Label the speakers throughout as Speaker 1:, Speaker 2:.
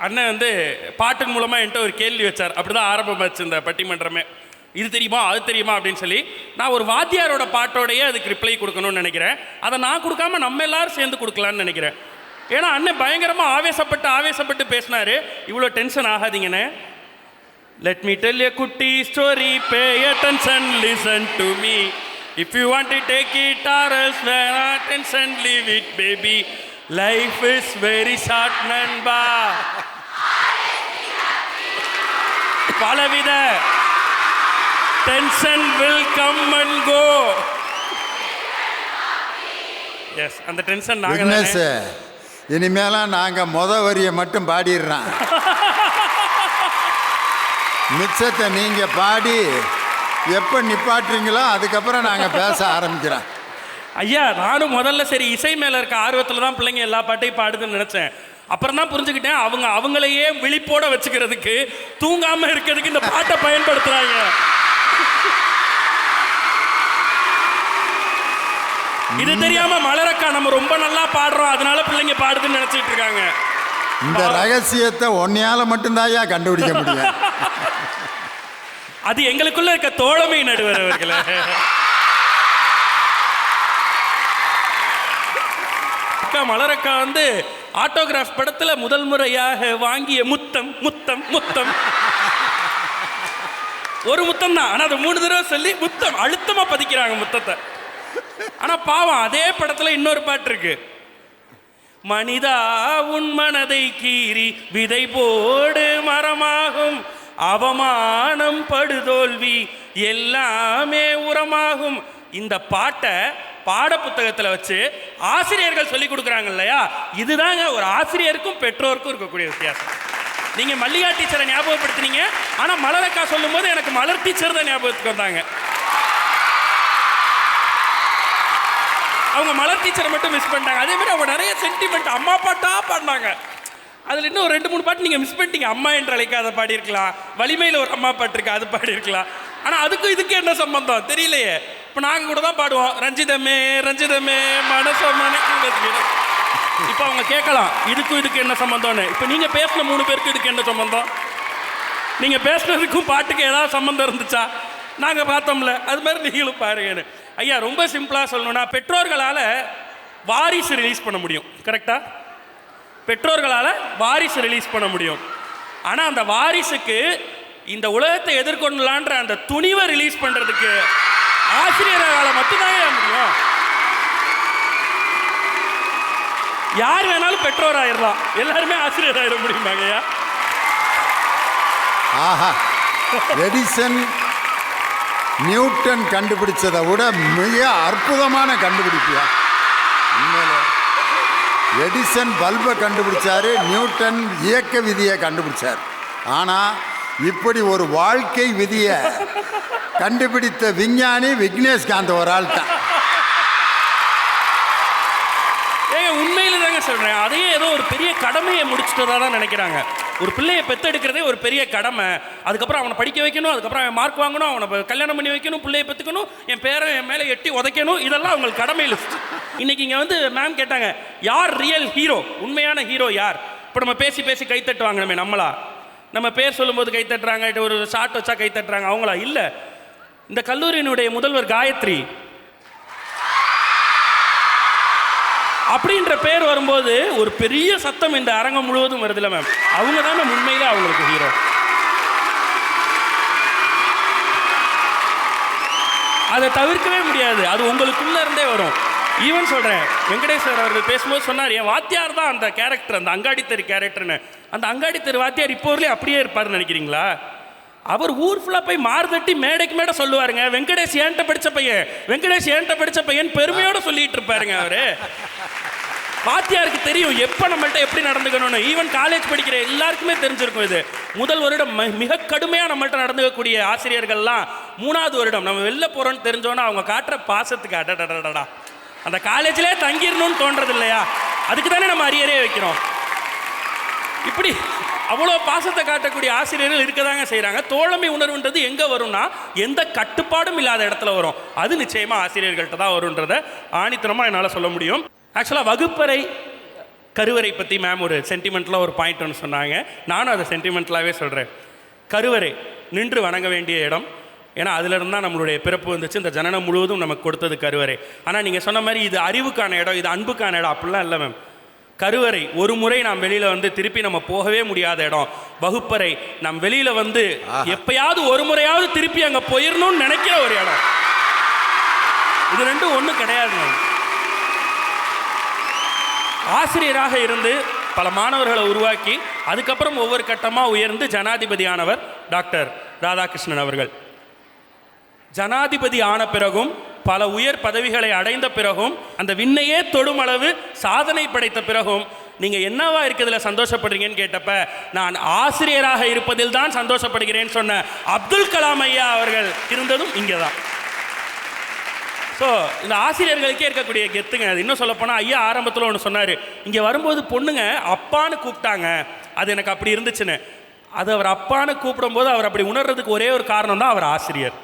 Speaker 1: அண்ணன் வந்து பாட்டின் மூலமாக என்கிட்ட ஒரு கேள்வி வச்சார். அப்படி தான் ஆரம்பமாச்சு இந்த பட்டிமன்றமே. இது தெரியுமா அது தெரியுமா அப்படின்னு சொல்லி நான் ஒரு வாத்தியாரோட பாட்டோடையே அதுக்கு ரிப்ளை கொடுக்கணும்னு நினைக்கிறேன். அதை நான் கொடுக்காம நம்ம எல்லாரும் சேர்ந்து கொடுக்கலான்னு நினைக்கிறேன். ஏன்னா அண்ணன் பயங்கரமாக ஆவேசப்பட்டு பேசினாரு. இவ்வளோ tension ஆகாதீங்கண்ணே. Let me tell you a குட்டி story, pay attention, listen to me. If you want to take it or else pay attention, leave it baby. Life is very short நண்பா. பலவித tension will come and go. Yes, அந்த tension நாங்க
Speaker 2: இனிமேலாம் நாங்கள் வரியை மட்டும் பாடிடுறோம். மிச்சத்தை நீங்கள் பாடி எப்போ நிப்பாட்டுறீங்களோ அதுக்கப்புறம் நாங்கள் பேச ஆரம்பிக்கிறோம்.
Speaker 1: ஐயா, நானும் முதல்ல சரி இசை மேலே இருக்க ஆர்வத்தில் தான் பிள்ளைங்க எல்லா பாட்டையும் பாடுதுன்னு நினச்சேன். அப்புறம் தான் புரிஞ்சுக்கிட்டேன் அவங்களையே விழிப்போட வச்சுக்கிறதுக்கு, தூங்காமல் இருக்கிறதுக்கு இந்த பாட்டை பயன்படுத்துகிறாங்க. இது தெரியாம மலரக்கா நம்ம ரொம்ப நல்லா பாடுறோம் அதனால பிள்ளைங்க பாடுதுன்னு நினைச்சிட்டு இருக்காங்க.
Speaker 2: இந்த ரகசியத்தை ஒன்னையால மட்டும்தாயா கண்டுபிடிக்க முடியும்.
Speaker 1: அது எங்களுக்குள்ள இருக்க தோழமை நடுவர் அவர்களே. அக்கா மலரக்கா வந்து ஆட்டோகிராஃப் படத்துல முதல் முறையாக வாங்கிய முத்தம் முத்தம் முத்தம் ஒரு முத்தம் தான். ஆனா அதை 3 தடவை சொல்லி முத்தம் அழுத்தமா பதிக்கிறாங்க முத்தத்தை. ஆனா பாவம் அதே படத்துல இன்னொரு பாட்டு இருக்கு. மனிதா உன் மனதை கீறி விதை போடு மரமாகும், அவமானம் படுதோல்வி எல்லாமே உரமாகும். இந்த பாட்டை பாட புத்தகத்தில் வச்சு ஆசிரியர்கள் சொல்லி கொடுக்குறாங்க இல்லையா, இதுதாங்க ஒரு ஆசிரியருக்கும் பெற்றோருக்கும் இருக்கக்கூடிய வித்தியாசம். நீங்க மல்லிகா டீச்சரை ஞாபகப்படுத்தினீங்க, ஆனா மலரக்கா சொல்லும் போது எனக்கு மலர் டீச்சர் தான் ஞாபகத்துக்கு வந்தாங்க. அவங்க மலர் டீச்சரை மட்டும் மிஸ் பண்ணிட்டாங்க. அதே மாதிரி அவங்க நிறைய சென்டிமெண்ட் அம்மா பாட்டா பாடினாங்க. அதில் இன்னும் ஒரு 2-3 பாட்டு நீங்கள் மிஸ் பண்ணிட்டீங்க. அம்மா என்று அழைக்காத பாடியிருக்கலாம், வலிமையில் ஒரு அம்மா பாட்டு இருக்கு அது பாடியிருக்கலாம். ஆனால் அதுக்கும் இதுக்கு என்ன சம்பந்தம் தெரியலையே. இப்போ நாங்கள் கூட தான் பாடுவோம் ரஞ்சிதமே ரஞ்சிதமே மனசமான. இப்போ அவங்க கேட்கலாம் இதுக்கு என்ன சம்பந்தம்னு. இப்போ நீங்கள் பேசின 3 பேருக்கு இதுக்கு என்ன சம்பந்தம்? நீங்கள் பேசுனதுக்கும் பாட்டுக்கு ஏதாவது சம்பந்தம் இருந்துச்சா? நாங்கள் பார்த்தோம்ல, அது மாதிரி நீங்களும் பாருங்கன்னு. ஐயா, ரொம்ப சிம்பிளாக சொல்லணும்னா பெற்றோர்களால் வாரிசு ரிலீஸ் பண்ண முடியும். கரெக்டாக? பெற்றோர்களால் வாரிசு ரிலீஸ் பண்ண முடியும். ஆனால் அந்த வாரிசுக்கு இந்த உலகத்தை எதிர்கொள்ளலான்ற அந்த துணிவை ரிலீஸ் பண்ணுறதுக்கு ஆசிரியர்களால் மட்டும்தான் முடியும். யார் வேணாலும் பெற்றோர் ஆயிடலாம், எல்லாருமே ஆசிரியர் ஆயிட முடியுமாங்க ஐயா?
Speaker 2: ஆஹா, எடிசன் நியூட்டன் கண்டுபிடிச்சதை விட மிக அற்புதமான கண்டுபிடிப்பியா. எடிசன் பல்பை கண்டுபிடிச்சாரு, நியூட்டன் இயக்க விதியை கண்டுபிடிச்சார். ஆனால் இப்படி ஒரு வாழ்க்கை விதியை கண்டுபிடித்த விஞ்ஞானி விக்னேஷ்காந்த் ஒரு ஆள் தான்.
Speaker 1: உண்மையில தாங்க சொல்றேன், அதையே ஏதோ ஒரு பெரிய கடமையை முடிச்சுட்டதா தான் நினைக்கிறாங்க. ஒரு பிள்ளையை பெற்றெடுக்கிறதே ஒரு பெரிய கடமை. அதுக்கப்புறம் அவனை படிக்க வைக்கணும், அதுக்கப்புறம் அவன் மார்க் வாங்கணும், அவனை கல்யாணம் பண்ணி வைக்கணும், பிள்ளையை பெற்றுக்கணும், என் பேரை என் மேலே எட்டி உதைக்கணும், இதெல்லாம் அவங்களுக்கு கடமை லிஸ்ட். இன்னைக்கு இங்கே வந்து மேம் கேட்டாங்க யார் ரியல் ஹீரோ, உண்மையான ஹீரோ யார்? இப்போ நம்ம பேசி பேசி கைத்தட்டு வாங்கணுமே நம்மளா? நம்ம பேர் சொல்லும்போது கைத்தட்டுறாங்க, ஒரு ஷார்ட் வச்சா கைத்தட்டுறாங்க, அவங்களா? இல்லை. இந்த கல்லூரியினுடைய முதல்வர் காயத்ரி அப்படின்ற பேர் வரும்போது ஒரு பெரிய சத்தம் இந்த அரங்கம் முழுவதும் வருதுல்ல மேம், அவங்க தானே உண்மையிலே அவங்களுக்கு ஹீரோ. அதை தவிர்க்கவே முடியாது, அது உங்களுக்குள்ள இருந்தே வரும். ஈவன் சொல்றேன், வெங்கடேஷ் சார் அவர்கள் பேசும்போது சொன்னார், என் வாத்தியார் தான் அந்த கேரக்டர், அந்த அங்காடித்தெரு கேரக்டர்னு. அந்த அங்காடித்தெரு வாத்தியார் இப்போ வரலையே அப்படியே இருப்பாருன்னு நினைக்கிறீங்களா? அவர் ஊர் ஃபுல்லாக போய் மார்தட்டி மேடைக்கு மேடை சொல்லுவாருங்க, வெங்கடேஷ் ஏன்ட்ட படித்த பையன், வெங்கடேஷ் ஏன்ட்ட படித்த பையன் பெருமையோடு சொல்லிட்டு இருப்பாருங்க. அவரு வாத்தியாருக்கு தெரியும் எப்போ நம்மள்ட்ட எப்படி நடந்துக்கணும்னு. ஈவன் காலேஜ் படிக்கிற எல்லாருக்குமே தெரிஞ்சிருக்கும். இது முதல் வருடம் மிக கடுமையாக நம்மள்ட்ட நடந்துக்கக்கூடிய ஆசிரியர்கள்லாம் 3வது வருடம் நம்ம வெளில போகிறோன்னு தெரிஞ்சோன்னா அவங்க காட்டுற பாசத்துக்கு அடடடடா, அந்த காலேஜிலே தங்கிடணும்னு தோன்றது இல்லையா? அதுக்கு தானே நம்ம அரியரே வைக்கிறோம். இப்படி அவ்வளோ பாசத்தை காட்டக்கூடிய ஆசிரியர்கள் இருக்க தாங்க செய்கிறாங்க. தோழமை உணர்வுன்றது எங்கே வரும்னா எந்த கட்டுப்பாடும் இல்லாத இடத்துல வரும். அது நிச்சயமாக ஆசிரியர்கள்ட்ட தான் வரும்ன்றதை ஆணித்தரமாக என்னால் சொல்ல முடியும். ஆக்சுவலாக வகுப்பறை கருவறை பற்றி மேம் ஒரு சென்டிமெண்ட்டில் ஒரு பாயிண்ட் ஒன்று சொன்னாங்க. நானும் அதை சென்டிமெண்ட்லாகவே சொல்கிறேன். கருவறை நின்று வணங்க வேண்டிய இடம். ஏன்னா அதிலிருந்து தான் நம்மளுடைய பிறப்பு வந்துச்சு. இந்த ஜனனம் முழுவதும் நமக்கு கொடுத்தது கருவறை. ஆனால் நீங்கள் சொன்ன மாதிரி இது அறிவுக்கான இடம், இது அன்புக்கான இடம் அப்படிலாம் இல்லை மேம். கருவறை ஒரு முறை நாம் வெளியில் வந்து திருப்பி நம்ம போகவே முடியாத இடம். வகுப்பறை நாம் வெளியில் வந்து எப்பயாவது ஒரு முறையாவது திருப்பி அங்கே போயிடணும்னு நினைக்கிற ஒரு இடம். இது ரெண்டும் ஒன்றும் கிடையாது மேம். ஆசிரியராக இருந்து பல மாணவர்களை உருவாக்கி அதுக்கப்புறம் ஒவ்வொரு கட்டமாக உயர்ந்து ஜனாதிபதியானவர் டாக்டர் ராதாகிருஷ்ணன் அவர்கள். ஜனாதிபதி ஆன பிறகும் பல உயர் பதவிகளை அடைந்த பிறகும் அந்த விண்ணையே தொடும் அளவு சாதனை படைத்த பிறகும் நீங்கள் என்னவா இருக்கிறதுல சந்தோஷப்படுறீங்கன்னு கேட்டப்ப நான் ஆசிரியராக இருப்பதில் தான் சந்தோஷப்படுகிறேன்னு சொன்ன அப்துல் கலாம் ஐயா அவர்கள் இருந்ததும் இங்கே தான். ஸோ இந்த ஆசிரியர்களுக்கே இருக்கக்கூடிய கெத்துங்க. அது இன்னும் சொல்லப்போனால் ஐயா ஆரம்பத்தில் ஒன்று சொன்னார், இங்கே வரும்போது பொண்ணுங்க அப்பான்னு கூப்பிட்டாங்க, அது எனக்கு அப்படி இருந்துச்சுன்னு. அது அவர் அப்பான்னு கூப்பிடும்போது அவர் அப்படி உணர்றதுக்கு ஒரே ஒரு காரணம் தான் அவர் ஆசிரியர்.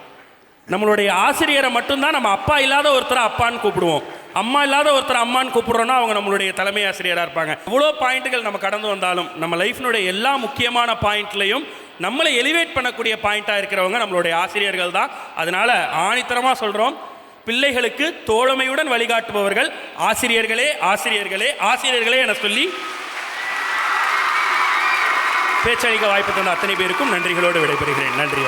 Speaker 1: நம்மளுடைய ஆசிரியரை மட்டும்தான் நம்ம அப்பா இல்லாத ஒருத்தரை அப்பான்னு கூப்பிடுவோம், அம்மா இல்லாத ஒருத்தரை அம்மான்னு கூப்பிடுறோன்னா அவங்க நம்மளுடைய தலைமை ஆசிரியராக இருப்பாங்க. இவ்வளோ பாயிண்ட்டுகள் நம்ம கடந்து வந்தாலும் நம்ம லைஃப்னுடைய எல்லா முக்கியமான பாயிண்ட்லையும் நம்மளை எலிவேட் பண்ணக்கூடிய பாயிண்ட்டாக இருக்கிறவங்க நம்மளுடைய ஆசிரியர்கள் தான். அதனால் ஆணித்தரமாக சொல்கிறோம், பிள்ளைகளுக்கு தோழமையுடன் வழிகாட்டுபவர்கள் ஆசிரியர்களே ஆசிரியர்களே ஆசிரியர்களே என சொல்லி பேச்சளிக்க வாய்ப்பு தந்த அத்தனை பேருக்கும் நன்றிகளோடு விடைபெறுகிறேன். நன்றி.